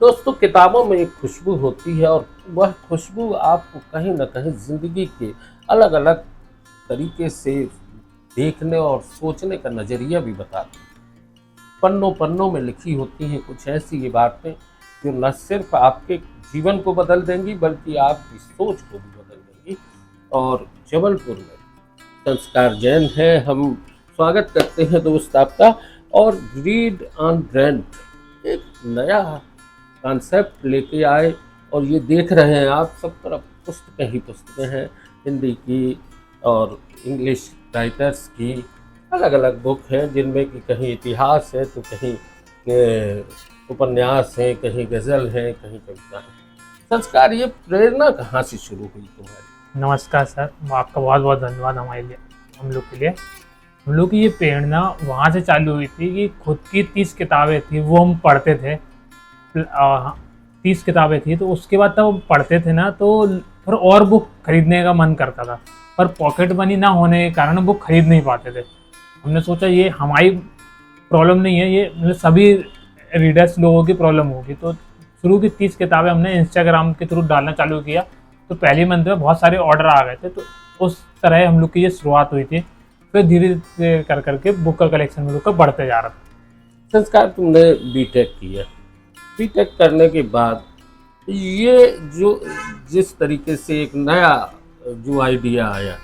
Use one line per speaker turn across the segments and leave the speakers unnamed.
दोस्तों, किताबों में एक खुशबू होती है और वह खुशबू आपको कहीं न कहीं ज़िंदगी के अलग-अलग तरीके से देखने और सोचने का नज़रिया भी बताती है। पन्नों-पन्नों में लिखी होती हैं कुछ ऐसी ये बातें जो न सिर्फ़ आपके जीवन को बदल देंगी बल्कि आपकी सोच को भी बदल देंगी। और जबलपुर में संस्कार जैन है, हम स्वागत करते हैं दोस्त आपका। और रीड ऑन रेंट एक नया कॉन्सेप्ट लेके आए और ये देख रहे हैं आप सब तरफ पुस्तकें ही पुस्तकें हैं, हिंदी की और इंग्लिश राइटर्स की अलग अलग बुक हैं, जिनमें कि कहीं इतिहास है तो कहीं उपन्यास हैं, कहीं गज़ल हैं, कहीं कविता है। संस्कार, ये प्रेरणा कहाँ से शुरू हुई तुम्हारी?
नमस्कार सर, आपका बहुत बहुत धन्यवाद हमारे लिए, हम लोग के लिए। हम लोग की ये प्रेरणा वहाँ से चालू हुई थी कि खुद की 30 किताबें थी, वो हम पढ़ते थे। 30 किताबें थी, तो उसके बाद तब पढ़ते थे ना, तो फिर और बुक खरीदने का मन करता था, पर पॉकेट मनी ना होने के कारण बुक खरीद नहीं पाते थे। हमने सोचा ये हमारी प्रॉब्लम नहीं है, ये मतलब सभी रीडर्स लोगों की प्रॉब्लम होगी। तो शुरू की 30 किताबें हमने इंस्टाग्राम के थ्रू डालना चालू किया, तो पहले मंथ में बहुत सारे ऑर्डर आ गए थे। तो उस तरह हम लोग की ये शुरुआत हुई थी। फिर धीरे धीरे कर करके बुक का कलेक्शन में लोग का बढ़ते जा रहा था।
संस्कार, तुमने बीटेक किया, बीटेक करने के बाद ये जो जिस तरीके से एक नया जो आइडिया आया,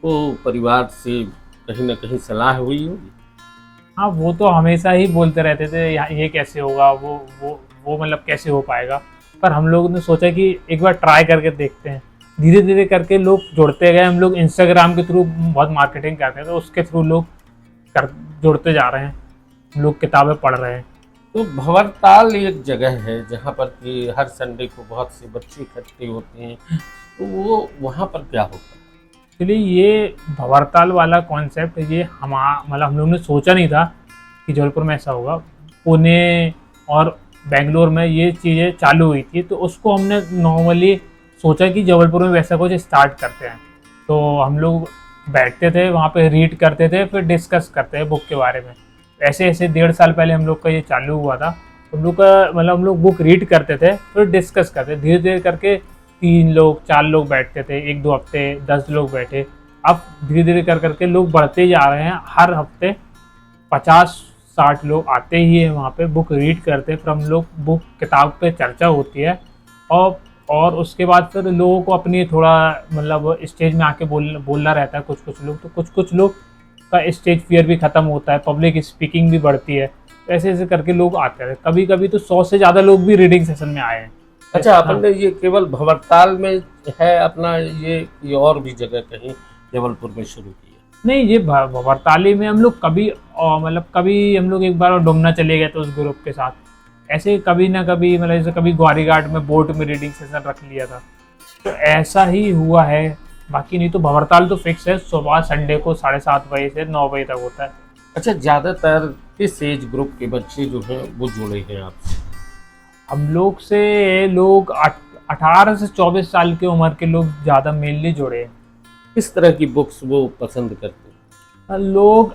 वो परिवार से कहीं ना कहीं सलाह हुई होगी।
हाँ, वो तो हमेशा ही बोलते रहते थे ये कैसे होगा, वो मतलब कैसे हो पाएगा। पर हम लोगों ने सोचा कि एक बार ट्राई करके देखते हैं। धीरे धीरे करके लोग जुड़ते गए। हम लोग इंस्टाग्राम के थ्रू बहुत मार्केटिंग करते हैं, तो उसके थ्रू लोग जुड़ते जा रहे हैं, लोग किताबें पढ़ रहे हैं।
तो भंवरताल एक जगह है जहाँ पर कि हर संडे को बहुत से बच्चे इकट्ठे होते हैं, तो वो वहाँ पर क्या होता है?
इसलिए ये भंवरताल वाला कॉन्सेप्ट ये मतलब हम लोग ने सोचा नहीं था कि जबलपुर में ऐसा होगा। पुणे और बेंगलोर में ये चीज़ें चालू हुई थी, तो उसको हमने नॉर्मली सोचा कि जबलपुर में वैसा कुछ स्टार्ट करते हैं। तो हम लोग बैठते थे वहाँ पे, रीड करते थे, फिर डिस्कस करते हैं बुक के बारे में। ऐसे ऐसे 1.5 साल पहले हम लोग का ये चालू हुआ था। हम लोग का मतलब हम लोग बुक रीड करते थे, फिर डिस्कस करते, धीरे धीरे करके 3 लोग 4 लोग बैठते थे, 1-2 हफ्ते 10 लोग बैठे। अब धीरे धीरे कर करके लोग बढ़ते जा रहे हैं। हर हफ्ते 50-60 लोग आते ही है वहाँ पे, बुक रीड करते, फिर हम लोग बुक किताब पे चर्चा होती है। और उसके बाद फिर लोगों को अपनी थोड़ा मतलब स्टेज में आके बोलना रहता है। कुछ लोग, तो कुछ लोग का स्टेज फियर भी ख़त्म होता है, पब्लिक स्पीकिंग भी बढ़ती है। तो ऐसे ऐसे करके लोग आते हैं। कभी कभी तो 100 से ज़्यादा लोग भी रीडिंग सेशन में आए हैं।
अच्छा, आपने ये केवल भंवरताल में है अपना ये और भी जगह कहीं जबलपुर में शुरू किया?
नहीं, ये भंवरताल में हम लोग कभी मतलब कभी हम लोग एक बार डुमना चले गए थे उस ग्रुप के साथ। ऐसे कभी ना कभी मतलब जैसे कभी ग्वारी घाट में बोट में रीडिंग सेशन रख लिया था, तो ऐसा ही हुआ है। बाकी नहीं तो भंवरताल तो फिक्स है, सुबह संडे को 7:30 बजे से 9 बजे तक होता है।
अच्छा, ज़्यादातर किस एज ग्रुप के बच्चे जो हैं वो जुड़े हैं आपसे?
हम लोग से लोग 18 से 24 साल की उम्र के लोग ज़्यादा मेनली जुड़े हैं।
किस तरह की बुक्स वो पसंद करते हैं?
लोग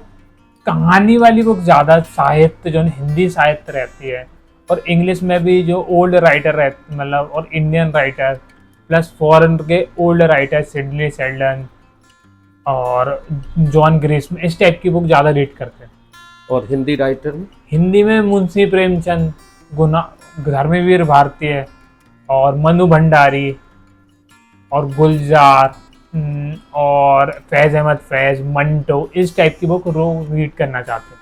कहानी वाली बुक ज़्यादा, साहित्य जो हिंदी साहित्य रहती है, और इंग्लिश में भी जो ओल्ड राइटर रहते मतलब, और इंडियन राइटर प्लस फॉरेन के ओल्ड राइटर, सिडनी शेल्डन और जॉन ग्रिश्म, इस टाइप की बुक ज़्यादा रीड करते हैं।
और हिंदी राइटर में?
हिंदी में मुंशी प्रेमचंद, धर्मवीर भारतीय और मनु भंडारी और गुलजार और फैज़ अहमद फैज़, मंटो, इस टाइप की बुक लोग रीड करना चाहते हैं।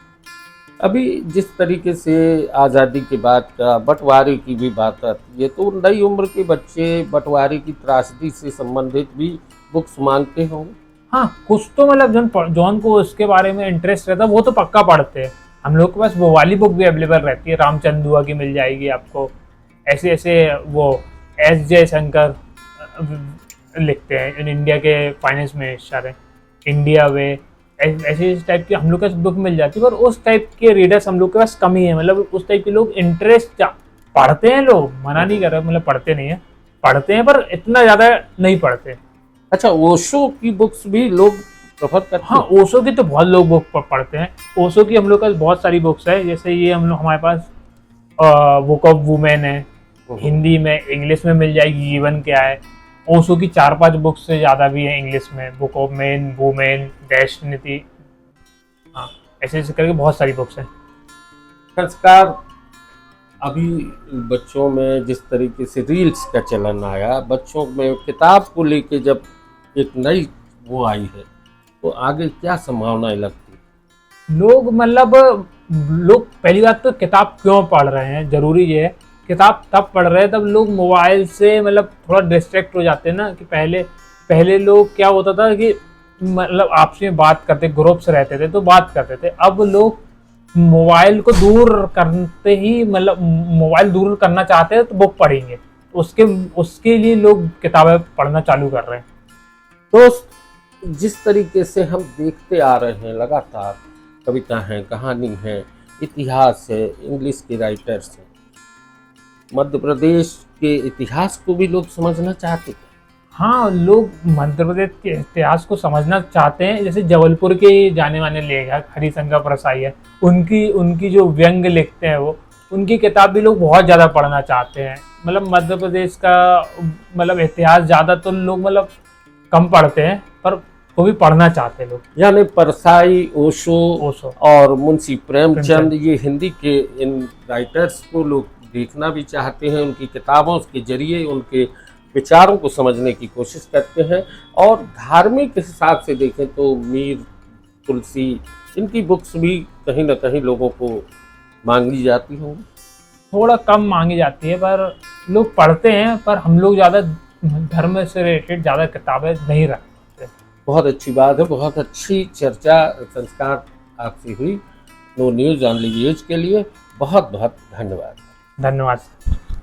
अभी जिस तरीके से आज़ादी के बाद का बंटवारे की भी बात आती है, तो नई उम्र के बच्चे बंटवारे की त्रासदी से संबंधित भी बुक्स मांगते होंगे।
हाँ, कुछ तो मतलब जॉन को उसके बारे में इंटरेस्ट रहता है, वो तो पक्का पढ़ते हैं। हम लोग के पास वो वाली बुक भी अवेलेबल रहती है, रामचंद्र दुआ की मिल जाएगी आपको। ऐसे ऐसे वो एस जयशंकर लिखते हैं, इन इंडिया के फाइनेंस मिनिस्टर हैं, इंडिया वे, ऐसे इस टाइप की हम लोग के पास बुक मिल जाती है। पर उस टाइप के रीडर्स हम लोग के पास कम ही है। मतलब उस टाइप के लोग इंटरेस्ट पढ़ते हैं, लोग मना नहीं कर रहे, मतलब पढ़ते नहीं है, पढ़ते हैं पर इतना ज़्यादा नहीं पढ़ते।
अच्छा, ओशो की बुक्स भी लोग प्रेफर करते हैं?
हाँ, ओशो की तो बहुत लोग बुक पढ़ते हैं। ओशो की हम लोग के पास बहुत सारी बुक्स है, जैसे ये हम लोग हमारे पास बुक ऑफ वुमेन है, हिंदी में, इंग्लिश में मिल जाएगी। जीवन क्या है, ओशो की 4-5 बुक्स से ज़्यादा भी है इंग्लिश में। Book of man, women, destiny, हाँ, ऐसे ऐसे करके बहुत सारी बुक्स हैं।
संस्कार, अभी बच्चों में जिस तरीके से रील्स का चलन आया, बच्चों में किताब को लेके जब एक नई वो आई है, तो आगे क्या संभावनाएं लगती है?
लोग पहली बात तो किताब क्यों पढ़ रहे हैं, जरूरी ये है। किताब तब पढ़ रहे हैं तब लोग मोबाइल से थोड़ा डिस्ट्रैक्ट हो जाते हैं ना। कि पहले लोग क्या होता था कि आपस में बात करते, ग्रुप्स रहते थे तो बात करते थे। अब लोग मोबाइल को दूर करते ही मोबाइल दूर करना चाहते हैं तो बुक पढ़ेंगे। उसके लिए लोग किताबें पढ़ना चालू कर रहे हैं।
दोस्त, जिस तरीके से हम देखते आ रहे हैं लगातार, कविता हैं, कहानी है, इतिहास है, इंग्लिश के राइटर्स हैं, मध्य प्रदेश के इतिहास को भी लोग समझना चाहते हैं।
हाँ, लोग मध्य प्रदेश के इतिहास को समझना चाहते हैं। जैसे जबलपुर के जाने माने लेखक हरिशंकर परसाई है, उनकी जो व्यंग लिखते हैं उनकी किताब भी लोग बहुत ज़्यादा पढ़ना चाहते हैं। मध्य प्रदेश का इतिहास ज़्यादा तो लोग कम पढ़ते हैं, पर वो भी पढ़ना चाहते हैं लोग।
यानी परसाई, ओशो और मुंशी प्रेमचंद, ये हिंदी के इन राइटर्स को लोग देखना भी चाहते हैं। उनकी किताबों के जरिए उनके विचारों को समझने की कोशिश करते हैं। और धार्मिक हिसाब से देखें तो मीर, तुलसी, इनकी बुक्स भी कहीं ना कहीं लोगों को मांगी जाती होंगी।
थोड़ा कम मांगी जाती है, पर लोग पढ़ते हैं। पर हम लोग ज़्यादा धर्म से रिलेटेड ज़्यादा किताबें नहीं रखते।
बहुत अच्छी बात है, बहुत अच्छी चर्चा संस्कार आपसे हुई। नो न्यूज़ ऑनली व्यूज के लिए बहुत बहुत धन्यवाद।
धन्यवाद।